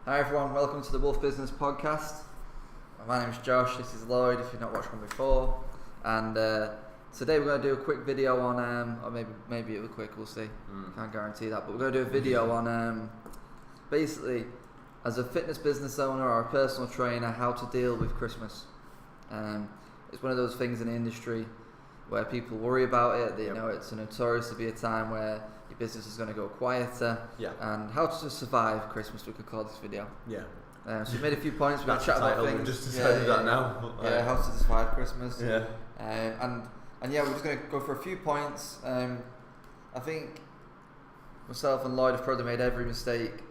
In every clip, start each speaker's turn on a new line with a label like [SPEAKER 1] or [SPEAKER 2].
[SPEAKER 1] Hi everyone, welcome to the Wolf Business Podcast. My name's Josh, this is Lloyd if you've not watched one before. And today we're going to do a quick video on, or maybe it'll be quick, we'll see. Can't guarantee that, but we're going to do a video on basically as a fitness business owner or a personal trainer, how to deal with Christmas. It's one of those things in the industry where people worry about it. You know, it's notorious to be a time where your business is going to go quieter. And how to survive Christmas, we could call this video. So we made a few points. We're going to chat about things.
[SPEAKER 2] We just decided that now.
[SPEAKER 1] How to survive Christmas.
[SPEAKER 2] Yeah.
[SPEAKER 1] And we're just going to go for a few points. I think myself and Lloyd have probably made every mistake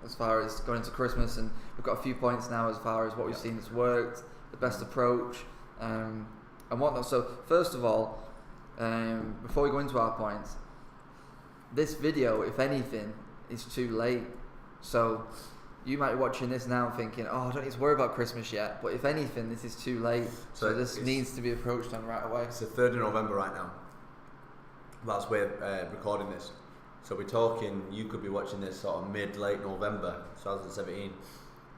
[SPEAKER 1] as far as going into Christmas, and we've got a few points now as far as what we've seen that's worked, the best approach, and whatnot. So first of all, before we go into our points, this video, if anything, is too late. So you might be watching this now and thinking, oh, I don't need to worry about Christmas yet. But if anything, this is too late. So this needs to be approached on right away.
[SPEAKER 2] It's the 3rd of November right now. That's where we're recording this. So we're talking, you could be watching this sort of mid-late November 2017.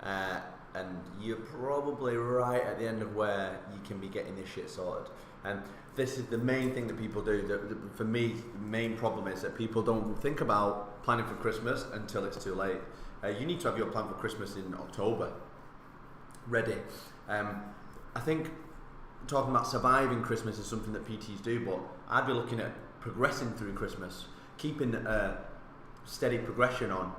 [SPEAKER 2] And you're probably right at the end of where you can be getting this shit sorted. And this is the main thing that people do. For me, the main problem is that people don't think about planning for Christmas until it's too late. You need to have your plan for Christmas in October ready. I think talking about surviving Christmas is something that PTs do, but I'd be looking at progressing through Christmas, keeping a steady progression on,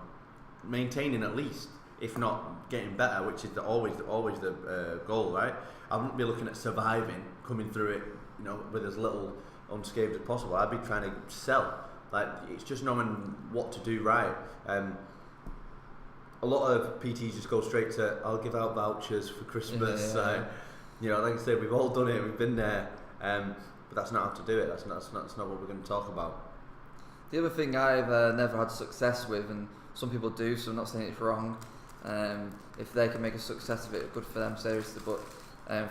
[SPEAKER 2] maintaining at least, if not getting better, which is always the goal, right? I wouldn't be looking at surviving, coming through it, with as little unscathed as possible. I'd be trying to sell. Like, it's just knowing what to do right. A lot of PTs just go straight to, I'll give out vouchers for Christmas. Like I said, we've all done it, we've been there, but that's not how to do it. That's not what we're going to talk about.
[SPEAKER 1] The other thing I've never had success with, and some people do, so I'm not saying it's wrong. If they can make a success of it, good for them, seriously. But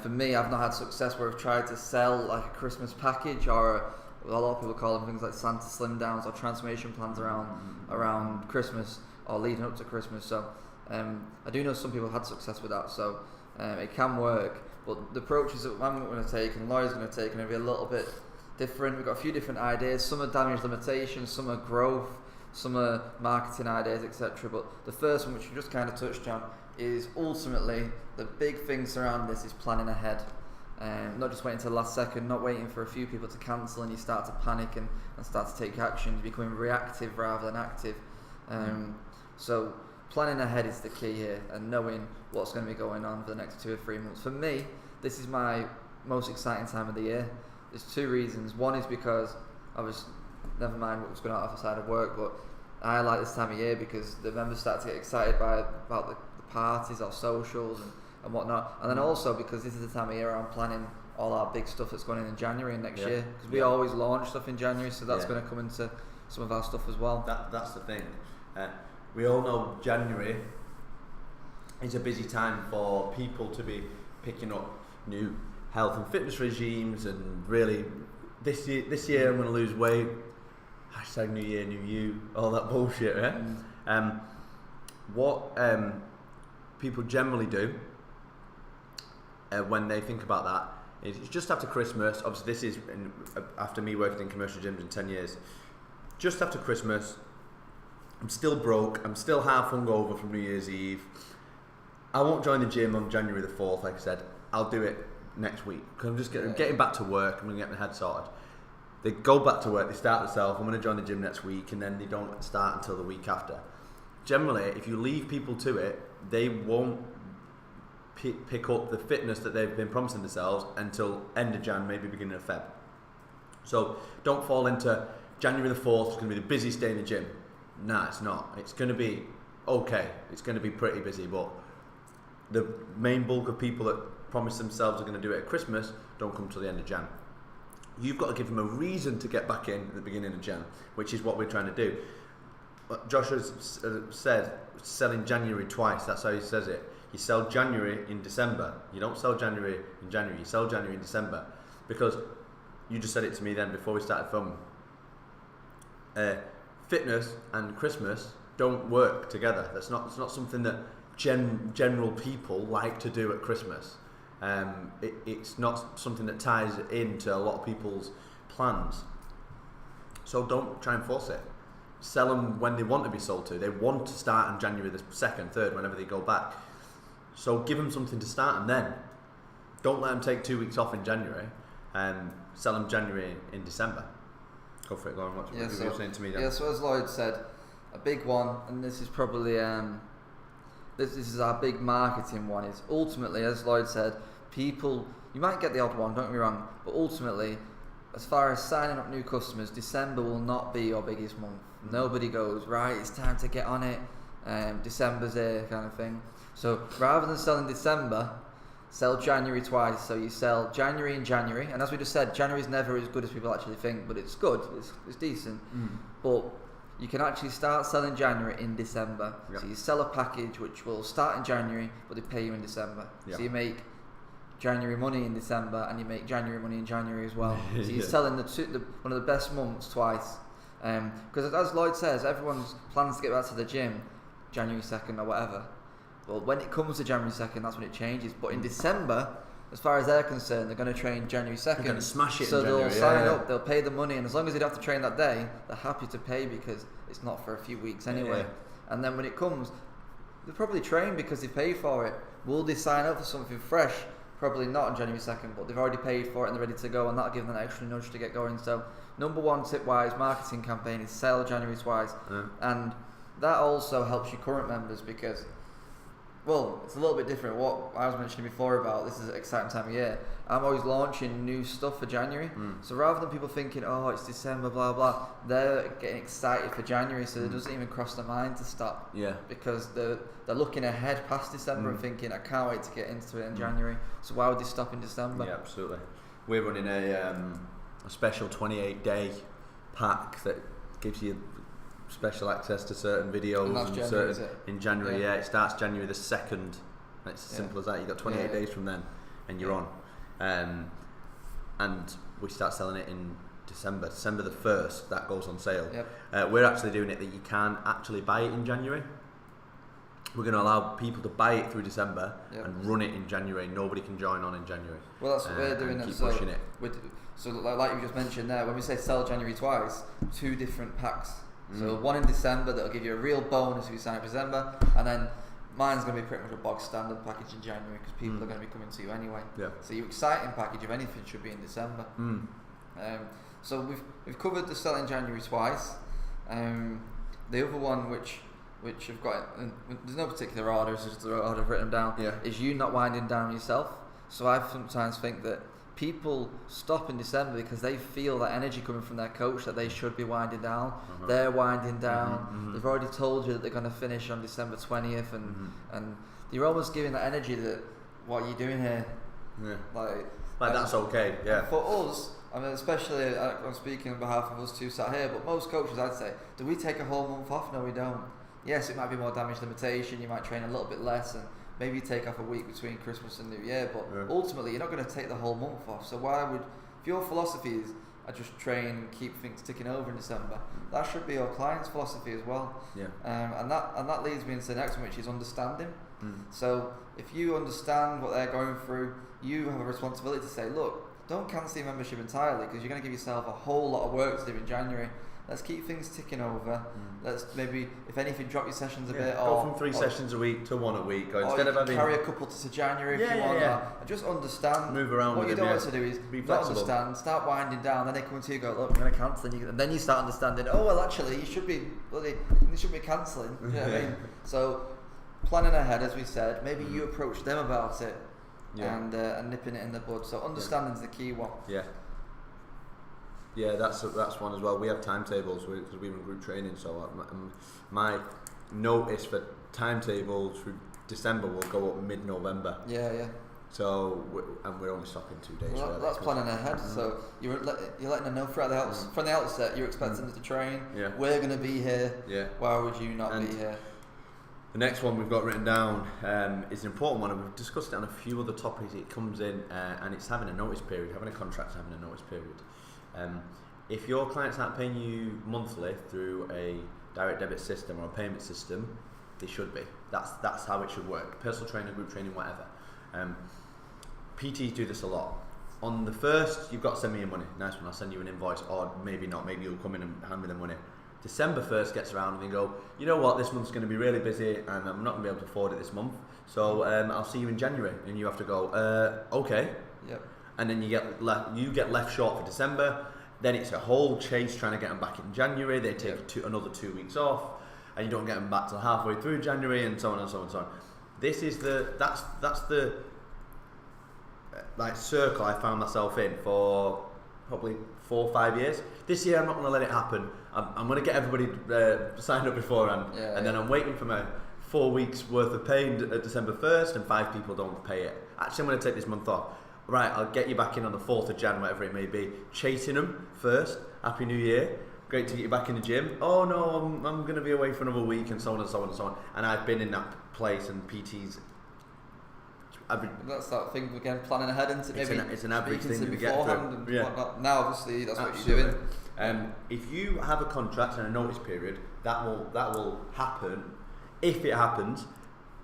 [SPEAKER 1] for me, I've not had success where I've tried to sell like a Christmas package, or a lot of people call them things like Santa Slim Downs or transformation plans around Christmas or leading up to Christmas. So I do know some people have had success with that, so it can work. But the approaches that I'm going to take and Lloyd's going to take are going to be a little bit different. We've got a few different ideas. Some are damage limitations, some are growth, some are marketing ideas, etc. But the first one, which you just kind of touched on, is ultimately the big thing surrounding this is planning ahead. Not just waiting until the last second, not waiting for a few people to cancel and you start to panic and start to take action, becoming reactive rather than active. So planning ahead is the key here, and knowing what's going to be going on for the next 2 or 3 months. For me, this is my most exciting time of the year. There's 2 reasons. One is because never mind what's going on outside of work, but I like this time of year because the members start to get excited about the parties or socials and whatnot. And then also because this is the time of year I'm planning all our big stuff that's going in January and next year, because we always launch stuff in January, so that's going to come into some of our stuff as well.
[SPEAKER 2] That's the thing. We all know January is a busy time for people to be picking up new health and fitness regimes, and really this year I'm going to lose weight, hashtag new year, new you, all that bullshit, right? What people generally do when they think about that is just after Christmas. Obviously this is after me working in commercial gyms in 10 years. Just after Christmas, I'm still broke, I'm still half hungover from New Year's Eve. I won't join the gym on January the 4th, like I said. I'll do it next week, because I'm just getting back to work, I'm going to get my head sorted. They go back to work, they start themselves, I'm going to join the gym next week, and then they don't start until the week after. Generally, if you leave people to it, they won't pick up the fitness that they've been promising themselves until end of Jan, maybe beginning of Feb. So don't fall into January the 4th, it's going to be the busiest day in the gym. Nah, it's not. It's going to be okay. It's going to be pretty busy, but the main bulk of people that promise themselves are going to do it at Christmas don't come till the end of Jan. You've got to give them a reason to get back in at the beginning of Jan, which is what we're trying to do. Josh has said selling January twice. That's how he says it. You sell January in December. You don't sell January in January. You sell January in December, because you just said it to me then before we started filming. Fitness and Christmas don't work together. It's not something that general people like to do at Christmas. It's not something that ties into a lot of people's plans. So don't try and force it. Sell them when they want to be sold to. They want to start on January the 2nd, 3rd, whenever they go back. So give them something to start and then. Don't let them take 2 weeks off in January and sell them January in December. Go for it, Lauren. What you were saying to me then?
[SPEAKER 1] Yeah, so as Lloyd said, a big one, and this is probably this is our big marketing one, is ultimately, as Lloyd said, people, you might get the odd one, don't get me wrong, but ultimately, as far as signing up new customers, December will not be your biggest month. Nobody goes, right, it's time to get on it, December's here, kind of thing. So rather than selling December, sell January twice. So you sell January in January, and as we just said, January's never as good as people actually think, but it's good, it's decent. But you can actually start selling January in December. Yep. So you sell a package which will start in January, but they pay you in December. Yep. So you make January money in December, and you make January money in January as well. So you're selling one of the best months twice. Because as Lloyd says, everyone's plans to get back to the gym January 2nd or whatever. Well, when it comes to January 2nd, that's when it changes. But in December, as far as they're concerned, they're going to train January 2nd. They're going
[SPEAKER 2] to smash it
[SPEAKER 1] so
[SPEAKER 2] in January.
[SPEAKER 1] They'll sign up, they'll pay the money, and as long as they don't have to train that day, they're happy to pay because it's not for a few weeks anyway. And then when it comes, they'll probably train because they pay for it. Will they sign up for something fresh? Probably not on January 2nd, but they've already paid for it and they're ready to go, and that'll give them an extra nudge to get going. So, number one tip-wise marketing campaign is sell January twice. And that also helps your current members because, well, it's a little bit different. What I was mentioning before about this is an exciting time of year. I'm always launching new stuff for January. So rather than people thinking, oh, it's December, blah, blah, they're getting excited for January, so it doesn't even cross their mind to stop. Because they're looking ahead past December and thinking, I can't wait to get into it in January. So why would they stop in December?
[SPEAKER 2] Yeah, absolutely. We're running a special 28-day pack that gives you special access to certain videos in January. Yeah, it starts January the 2nd, and it's as simple as that. You've got 28 days from then and you're on. And we start selling it in December the 1st. That goes on sale. We're actually doing it that you can actually buy it in January. We're going to allow people to buy it through December and run it in January. Nobody can join on in January.
[SPEAKER 1] Well, that's what we're doing.
[SPEAKER 2] Keep pushing it.
[SPEAKER 1] So like you just mentioned there, when we say sell January twice, 2 different packs. So one in December that'll give you a real bonus if you sign up December, and then mine's going to be pretty much a box standard package in January because people are going to be coming to you anyway. So your exciting package, if anything, should be in December. So we've covered the selling January twice. The other one which I've got, there's no particular order, it's just the order I've written down, is you not winding down yourself. So I sometimes think that people stop in December because they feel that energy coming from their coach that they should be winding down. They're winding down. They've already told you that they're going to finish on December 20th, and you're almost giving that energy that, what are you doing here? Like
[SPEAKER 2] that's okay.
[SPEAKER 1] For us, I mean, especially I'm speaking on behalf of us two sat here, but most coaches, I'd say, do we take a whole month off? No, we don't. Yes, it might be more damage limitation. You might train a little bit less and maybe take off a week between Christmas and New Year, but ultimately you're not going to take the whole month off. So why would, if your philosophy is I just train and keep things ticking over in December, that should be your client's philosophy as well. And that leads me into the next one, which is understanding. So if you understand what they're going through, you have a responsibility to say, look, don't cancel your membership entirely because you're going to give yourself a whole lot of work to do in January. Let's keep things ticking over. Let's maybe, if anything, drop your sessions a bit.
[SPEAKER 2] Go from 3 sessions a week to 1 a week. Or instead of having
[SPEAKER 1] carry a couple to January if you want. And just understand.
[SPEAKER 2] Move around.
[SPEAKER 1] What you don't want to do is not understand. Start winding down. Then they come to you and go, look, I'm going to cancel. And then you start understanding. Oh well, actually, you should be cancelling. You know what I mean? So planning ahead, as we said. Maybe you approach them about it and nipping it in the bud. So understanding's the key one.
[SPEAKER 2] Yeah, that's one as well. We have timetables because we run group training. So my notice for timetables through December will go up mid-November. So we're only stopping 2 days.
[SPEAKER 1] Well, that's planning ahead. So you're letting them know from the outset. You're expecting them to train. We're going to be here. Why would you not be here?
[SPEAKER 2] The next one we've got written down is an important one, and we've discussed it on a few other topics. It comes in and it's having a notice period. Having a contract, having a notice period. If your clients aren't paying you monthly through a direct debit system or a payment system, they should be. That's how it should work. Personal training, group training, whatever. PTs do this a lot. On the first, you've got to send me your money. Nice one, I'll send you an invoice, or maybe not, maybe you'll come in and hand me the money. December 1st gets around and they go, you know what, this month's going to be really busy and I'm not going to be able to afford it this month, so I'll see you in January. And you have to go, okay.
[SPEAKER 1] Yep.
[SPEAKER 2] And then you get left short for December. Then it's a whole chase trying to get them back in January. They take another 2 weeks off, and you don't get them back till halfway through January, and so on and so on and so on. This is that's the like circle I found myself in for probably 4 or 5 years. This year I'm not going to let it happen. I'm going to get everybody signed up beforehand, and then I'm waiting for my 4 weeks worth of pay at December 1st, and 5 people don't pay it. Actually, I'm going to take this month off. Right, I'll get you back in on the 4th of Jan, whatever it may be. Chasing them first. Happy New Year. Great to get you back in the gym. Oh no, I'm going to be away for another week, and so on and so on and so on. And I've been in that place, and PTs.
[SPEAKER 1] That's that thing again, planning ahead into maybe.
[SPEAKER 2] It's an average thing to get through.
[SPEAKER 1] And whatnot. Now, obviously, that's Absolutely. What you're doing.
[SPEAKER 2] If you have a contract and a notice period, that will happen. If it happens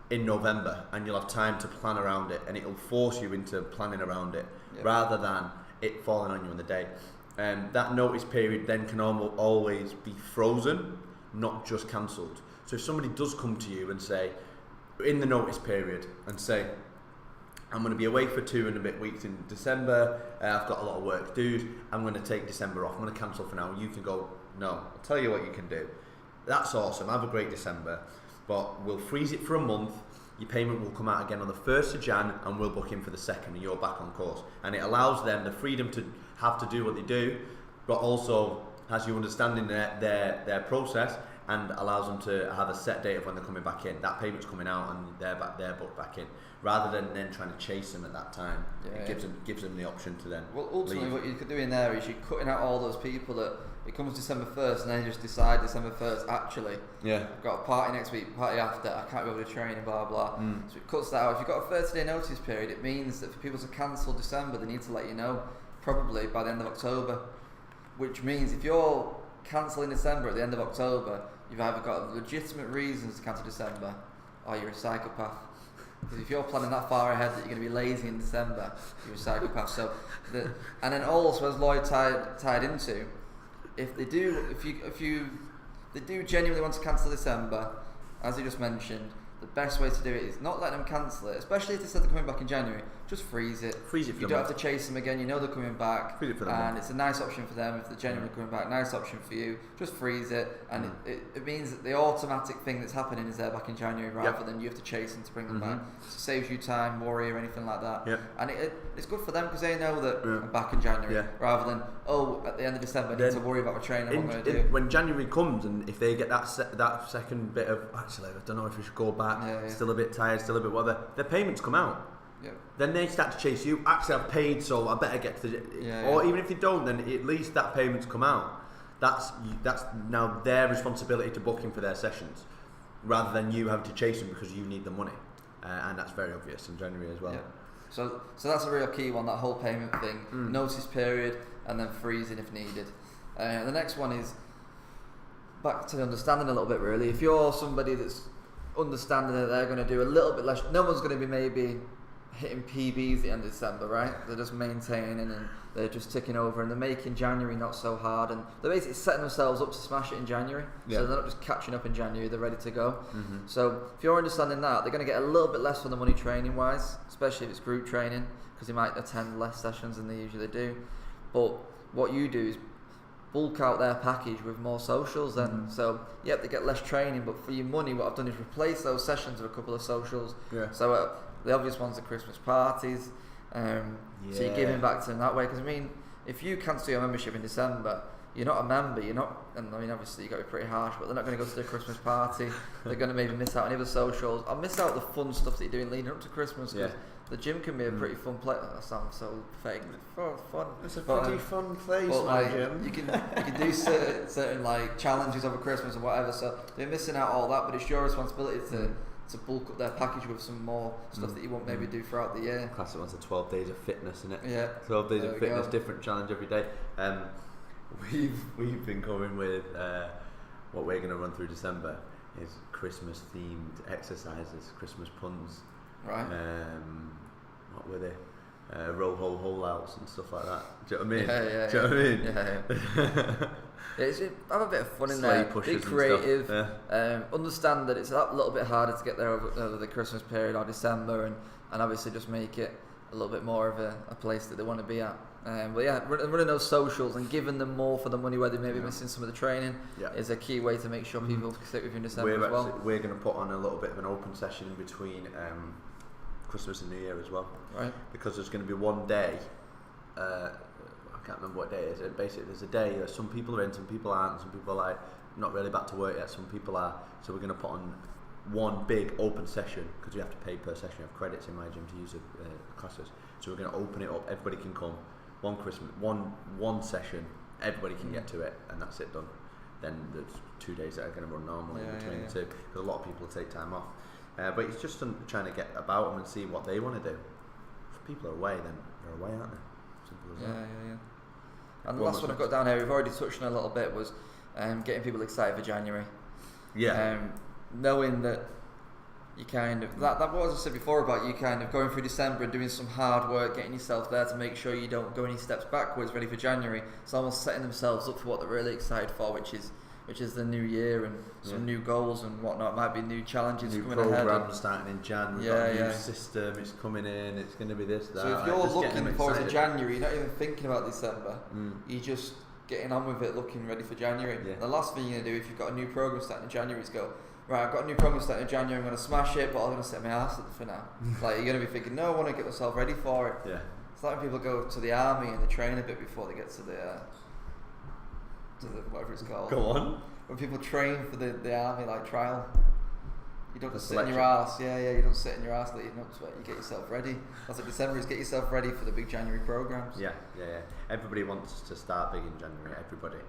[SPEAKER 2] in November, and you'll have time to plan around it, and it'll force you into planning around it rather than it falling on you on the day. That notice period then can always be frozen, not just cancelled. So if somebody does come to you and say, in the notice period, and say, I'm going to be away for 2 and a bit weeks in December, I've got a lot of work to do, I'm going to take December off, I'm going to cancel for now. You can go, no, I'll tell you what you can do. That's awesome, have a great December, but we'll freeze it for a month. Your payment will come out again on the 1st of Jan, and we'll book in for the 2nd, and you're back on course. And it allows them the freedom to have to do what they do, but also has you understanding their process, and allows them to have a set date of when they're coming back in. That payment's coming out, and they're booked back in, rather than then trying to chase them at that time. It gives them the option to then.
[SPEAKER 1] Well, ultimately,
[SPEAKER 2] leave.
[SPEAKER 1] what you could do in there is you're cutting out all those people that it comes December 1st, and then you just decide December 1st. Actually, I've got a party next week, party after. I can't be able to train, and blah blah. So it cuts that out. If you've got a 30-day notice period, it means that for people to cancel December, they need to let you know probably by the end of October. Which means if you're cancelling December at the end of October, you've either got legitimate reasons to cancel December, or you're a psychopath. Because if you're planning that far ahead that you're going to be lazy in December, you're a psychopath. So, and then also, as Lloyd tied into, if they do genuinely want to cancel December, as he just mentioned, the best way to do it is not let them cancel it, especially if they said they're coming back in January. Just freeze it.
[SPEAKER 2] Freeze it for
[SPEAKER 1] You don't have to chase them again. You know they're coming back.
[SPEAKER 2] Freeze it for them.
[SPEAKER 1] And it's a nice option for them if they're genuinely coming back. Nice option for you. Just freeze it, and it means that the automatic thing that's happening is they're back in January rather than you have to chase them to bring them back. So it saves you time, worry, or anything like that. And it's good for them because they know that I'm back in January rather than at the end of December I need to worry about my training. What I'm going to do
[SPEAKER 2] when January comes, and if they get that second bit of actually I don't know if we should go back, still a bit tired, still a bit whatever, their payments come out. Then they start to chase you. Actually, I've paid, so I better get to the. Or even if they don't, then at least that payment's come out. That's now their responsibility to book in for their sessions, rather than you having to chase them because you need the money, and that's very obvious in January as well.
[SPEAKER 1] So that's a real key one. That whole payment thing, notice period, and then freezing if needed. The next one is back to understanding a little bit. Really, if you're somebody that's understanding that they're going to do a little bit less, no one's going to be maybe hitting PBs at the end of December, right? They're just maintaining and they're just ticking over, and they're making January not so hard, and they're basically setting themselves up to smash it in January. So they're not just catching up in January, they're ready to go. So if you're understanding that, they're going to get a little bit less for the money training wise, especially if it's group training, because they might attend less sessions than they usually do. But what you do is bulk out their package with more socials then. So they get less training, but for your money, what I've done is replace those sessions with a couple of socials. So the obvious ones are Christmas parties, so you're giving back to them that way. Because I mean, if you cancel your membership in December, you're not a member, and I mean obviously you've got to be pretty harsh, but they're not going to go to the Christmas party, they're going to maybe miss out on other socials, or miss out the fun stuff that you're doing leading up to Christmas, because the gym can be a pretty fun place. That sounds so fake, fun.
[SPEAKER 2] It's a pretty fun place, my gym.
[SPEAKER 1] You can do certain like challenges over Christmas or whatever, so they're missing out all that, but it's your responsibility to bulk up their package with some more stuff that you won't maybe do throughout the year.
[SPEAKER 2] Classic one's the 12 days of fitness, isn't it? 12 days of fitness, different challenge every day. We've been coming with what we're going to run through December is Christmas themed exercises, Christmas puns.
[SPEAKER 1] Right.
[SPEAKER 2] What were they? Roll hole hole outs and stuff like that. Do you know what I mean?
[SPEAKER 1] Yeah.
[SPEAKER 2] Do you know what I mean?
[SPEAKER 1] Have a bit of fun in
[SPEAKER 2] Sleigh
[SPEAKER 1] there.
[SPEAKER 2] pushes
[SPEAKER 1] Be creative.
[SPEAKER 2] and stuff.
[SPEAKER 1] Understand that it's a little bit harder to get there over the Christmas period or December, and obviously just make it a little bit more of a place that they want to be at. But yeah, running those socials and giving them more for the money where they may be missing some of the training is a key way to make sure people stick with you in December as well.
[SPEAKER 2] We're going to put on a little bit of an open session in between Christmas and New Year as well.
[SPEAKER 1] Right.
[SPEAKER 2] Because there's going to be one day, I can't remember what day it is. Basically, there's a day that some people are in, some people aren't, some people are like not really back to work yet, some people are. So we're going to put on one big open session because we have to pay per session. We have credits in my gym to use the classes. So we're going to open it up. Everybody can come. One session. Everybody can get to it, and that's it done. Then there's 2 days that are going to run normally between the two because a lot of people take time off. But it's just trying to get about them and see what they want to do. If people are away, then they're away, aren't they? Simple as that.
[SPEAKER 1] Yeah. And the last one I've got down here, we've already touched on a little bit, was getting people excited for January.
[SPEAKER 2] Yeah.
[SPEAKER 1] Knowing that you kind of that what I said before about you kind of going through December and doing some hard work, getting yourself there to make sure you don't go any steps backwards, ready for January. It's almost setting themselves up for what they're really excited for, which is the new year and some new goals and whatnot. It might be new challenges coming ahead.
[SPEAKER 2] New programs starting in Jan. We've got a new system. It's coming in. It's going to be this, that.
[SPEAKER 1] So if you're looking forward to January, you're not even thinking about December. You're just getting on with it, looking ready for January. Yeah. And the last thing you're going to do if you've got a new program starting in January is go, right, I've got a new program starting in January, I'm going to smash it, but I'm going to set my ass at it for now. Like, you're going to be thinking, no, I want to get myself ready for it. Yeah. It's like when people go to the army and they train a bit before they get to the whatever it's called.
[SPEAKER 2] Go on.
[SPEAKER 1] When people train for the army, like trial, you don't just sit in your ass. You don't sit in your ass leading up to it. You get yourself ready. That's what December is. Get yourself ready for the big January programs.
[SPEAKER 2] Yeah. Everybody wants to start big in January. Everybody.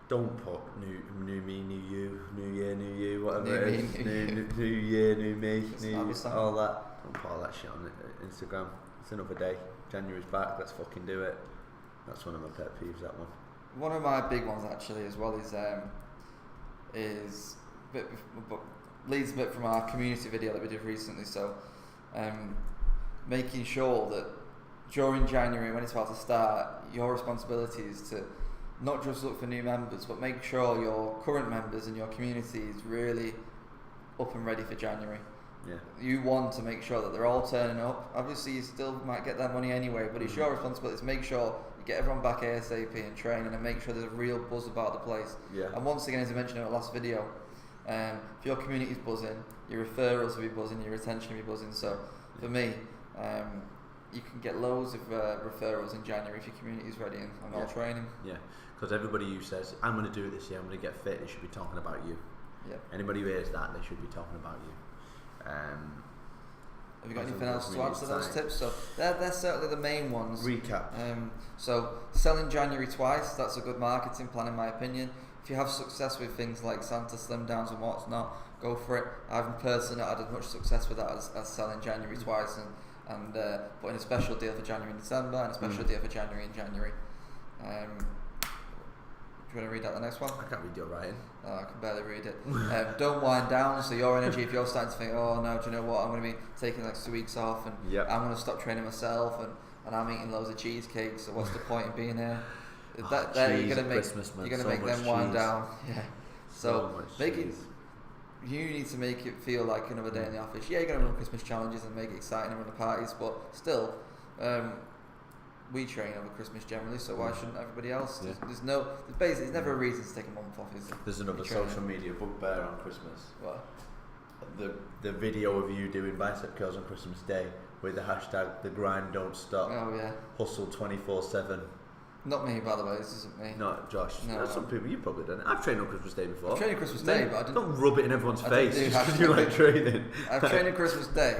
[SPEAKER 2] Don't put new me, new you, new year, new you, whatever it is. New year, new me, all that. Don't put all that shit on Instagram. It's another day. January's back. Let's fucking do it. That's one of my pet peeves. That one.
[SPEAKER 1] One of my big ones actually as well is leads a bit from our community video that we did recently. So making sure that during January when it's about to start, your responsibility is to not just look for new members, but make sure your current members and your community is really up and ready for January. Yeah. You want to make sure that they're all turning up. Obviously, you still might get that money anyway, but it's your responsibility to make sure you get everyone back ASAP and training and make sure there's a real buzz about the place. Yeah. And once again, as I mentioned in the last video, if your community is buzzing, your referrals will be buzzing, your retention will be buzzing. So for me, you can get loads of referrals in January if your community is ready and all training. Yeah,
[SPEAKER 2] because everybody who says, I'm going to do it this year, I'm going to get fit, they should be talking about you. Yeah. Anybody who hears that, they should be talking about you.
[SPEAKER 1] Have you got anything else to add to those tips? So they're certainly the main ones.
[SPEAKER 2] Recap.
[SPEAKER 1] So selling January twice, that's a good marketing plan in my opinion. If you have success with things like Santa Slim Downs and what's not, go for it. I've personally not had as much success with that as selling January twice and putting a special deal for January and December and a special deal for January and January. Do you want to read out the next one?
[SPEAKER 2] I can't read your writing.
[SPEAKER 1] I can barely read it. Don't wind down. So your energy, if you're starting to think, oh no, do you know what, I'm going to be taking like 2 weeks off and I'm going to stop training myself and I'm eating loads of cheesecakes, so what's the point in being here? You're going to make them wind down. Yeah. So you need to make it feel like another day in the office. Yeah, you're going to run Christmas challenges and make it exciting and run the parties, but still, we train over Christmas generally, so why shouldn't everybody else? There's never a reason to take a month off, is there?
[SPEAKER 2] There's another social media bugbear on Christmas.
[SPEAKER 1] What?
[SPEAKER 2] The video of you doing bicep curls on Christmas Day with the hashtag the grind don't stop.
[SPEAKER 1] Oh yeah.
[SPEAKER 2] Hustle 24/7.
[SPEAKER 1] Not me, by the way. This isn't me.
[SPEAKER 2] Not Josh. No. Some people you've probably done it. I've trained on Christmas Day before.
[SPEAKER 1] I've trained on Christmas Day, but I didn't.
[SPEAKER 2] Don't rub it in everyone's face just because you like training.
[SPEAKER 1] I've trained on Christmas Day.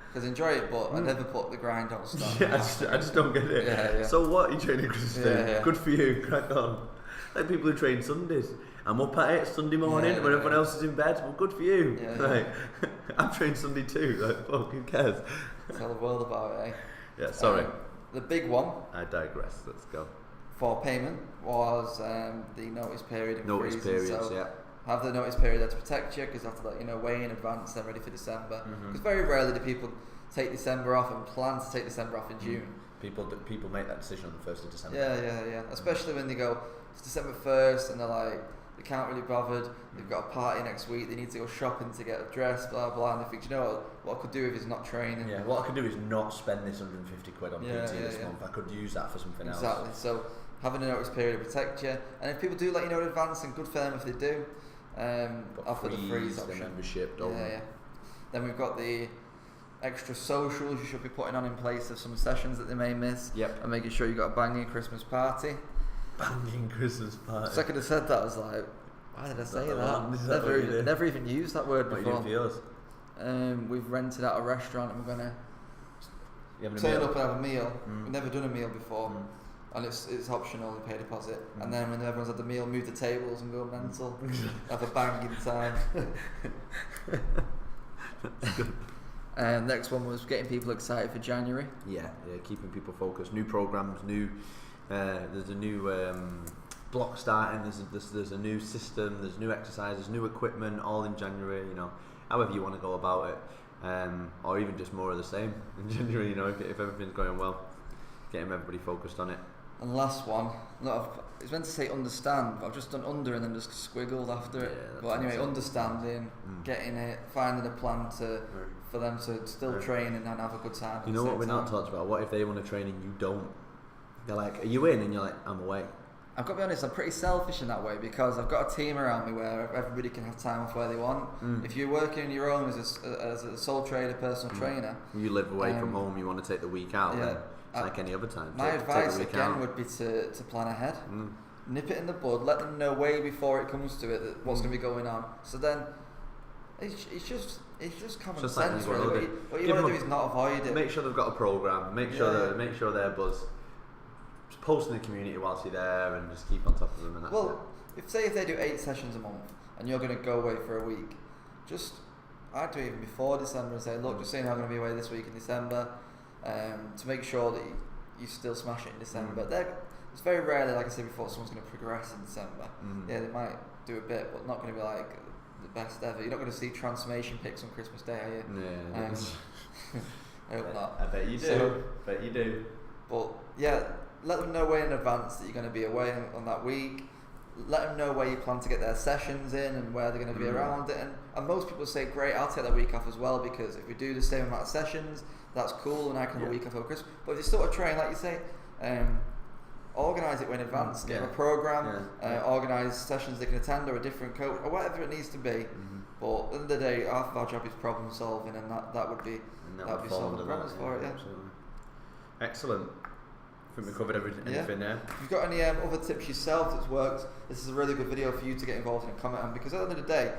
[SPEAKER 1] Because I enjoy it, but I never put the grind on stop.
[SPEAKER 2] Yeah, I just don't get it. Yeah. So what? You training Christmas Day? Yeah. Good for you. Crack on. Like people who train Sundays. I'm up at it Sunday morning when everyone else is in bed. Well, good for you. Yeah, right. I'm trained Sunday too. Like, fuck, who cares?
[SPEAKER 1] Tell the world about it, eh?
[SPEAKER 2] Yeah. Sorry.
[SPEAKER 1] The big one.
[SPEAKER 2] I digress. Let's go.
[SPEAKER 1] for payment was the notice period.
[SPEAKER 2] Notice periods, so
[SPEAKER 1] have the notice period there to protect you, because you have to let you know way in advance, then ready for December. Because very rarely do people take December off and plan to take December off in June.
[SPEAKER 2] People make that decision on the 1st of December.
[SPEAKER 1] Yeah. Especially when they go, it's December 1st and they're like, they can't really bothered, they've got a party next week, they need to go shopping to get a dress, blah blah, and they think, you know what I could do if it's not training.
[SPEAKER 2] Yeah, what I could do is not spend this 150 quid on PT this month. I could use that for something else.
[SPEAKER 1] Exactly. So having a notice period to protect you, and if people do let you know in advance, and good for them if they do, offer the freeze option.
[SPEAKER 2] The membership,
[SPEAKER 1] Then we've got the extra socials you should be putting on in place of some sessions that they may miss.
[SPEAKER 2] Yep.
[SPEAKER 1] And making sure you've got a banging Christmas party.
[SPEAKER 2] Banging Christmas party.
[SPEAKER 1] Second I said that, I was like, why did I say that? Never even used that word before.
[SPEAKER 2] What are you doing for yours?
[SPEAKER 1] We've rented out a restaurant and we're going to turn up and have a meal. We've never done a meal before. And it's optional, we pay a deposit. And then when everyone's had the meal, move the tables and go mental. Have a banging time. Next one was getting people excited for January.
[SPEAKER 2] Yeah, keeping people focused. New programs, there's a new block starting. There's a new system. There's new exercises, new equipment, all in January. You know, however you want to go about it, or even just more of the same in January. You know, if everything's going well, getting everybody focused on it.
[SPEAKER 1] And last one, it's meant to say understand, but I've just done under and then just squiggled after it. But anyway, understanding, getting it, finding a plan for them to still train and have a good time.
[SPEAKER 2] You know what we're not talked about? What if they want to train and you don't? They're like, are you in? And you're like, I'm away.
[SPEAKER 1] I've got to be honest, I'm pretty selfish in that way, because I've got a team around me where everybody can have time off where they want. If you're working on your own as a sole trader, personal trainer,
[SPEAKER 2] you live away from home, you want to take the week out. Yeah. It's like any other time.
[SPEAKER 1] My advice again would be to plan ahead. Nip it in the bud, let them know way before it comes to it that what's going to be going on. So then it's just common sense really. What you want to do is not avoid it.
[SPEAKER 2] Make sure they've got a program. Make sure they're buzz. Just post in the community whilst you're there and just keep on top of them. And that's
[SPEAKER 1] if they do 8 sessions a month and you're going to go away for a week, I'd do it even before December and say, look, just saying I'm going to be away this week in December. To make sure that you still smash it in December. It's very rarely, like I said before, someone's going to progress in December. Yeah, they might do a bit, but not going to be like the best ever. You're not going to see transformation pics on Christmas Day, are you?
[SPEAKER 2] Yeah.
[SPEAKER 1] I hope not.
[SPEAKER 2] I bet you do. Bet you do.
[SPEAKER 1] But yeah, let them know way in advance that you're going to be away on that week. Let them know where you plan to get their sessions in and where they're going to be around it. And most people say, great, I'll take that week off as well, because if we do the same amount of sessions, that's cool, and I can have a week off over Christmas. But if you still want to train, like you say, organise it way in advance. Get them a programme, organise sessions they can attend, or a different coach, or whatever it needs to be. But at the end of the day, half of our job is problem solving, and that would be solving the problems for it. Yeah.
[SPEAKER 2] Absolutely. Excellent. I think we covered anything there.
[SPEAKER 1] If you've got any other tips yourself that's worked, this is a really good video for you to get involved in and comment on, because at the end of the day,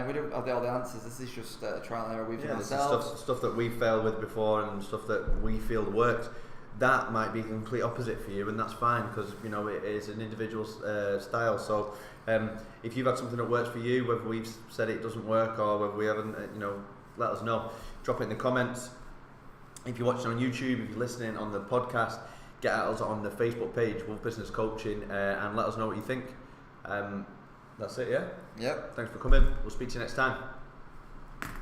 [SPEAKER 1] we don't have all the answers. This is just trial and error we've done ourselves.
[SPEAKER 2] Stuff that we failed with before and stuff that we feel worked. That might be the complete opposite for you, and that's fine, because you know it is an individual style. So if you've had something that works for you, whether we've said it doesn't work or whether we haven't, let us know. Drop it in the comments. If you're watching on YouTube, if you're listening on the podcast, get at us on the Facebook page, Wolf Business Coaching, and let us know what you think. That's it, yeah?
[SPEAKER 1] Yep.
[SPEAKER 2] Thanks for coming. We'll speak to you next time.